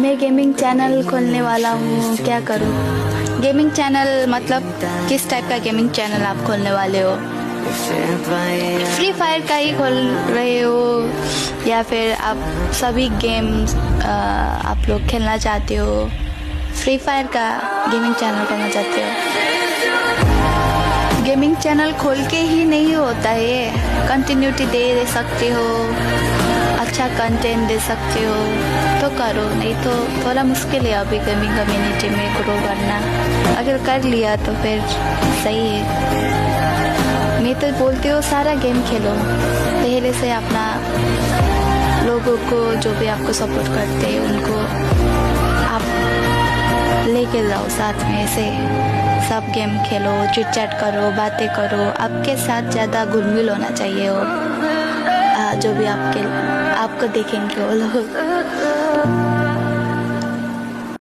मैं gaming channel खोलने वाला हूँ, क्या करूँ? गेमिंग चैनल मतलब किस टाइप का गेमिंग चैनल आप खोलने वाले हो? फ्री फायर का ही खोल रहे हो या फिर आप सभी गेम्स आप लोग खेलना चाहते हो? फ्री फायर का गेमिंग चैनल खोलना चाहते हो? गेमिंग चैनल खोल के ही नहीं होता है, कंटिन्यूटी दे सकते हो, अच्छा कंटेंट दे सकते हो तो करो, नहीं तो थोड़ा मुश्किल है अभी गेमिंग कम्युनिटी में ग्रो करना। अगर कर लिया तो फिर सही है। मैं तो बोलती हूँ सारा गेम खेलो, पहले से अपना लोगों को जो भी आपको सपोर्ट करते हैं उनको आप लेके जाओ साथ में, ऐसे सब गेम खेलो, चिट चैट करो, बातें करो, आपके साथ ज़्यादा घुल मिल होना चाहिए हो जो भी आपको देखेंगे वो लोग।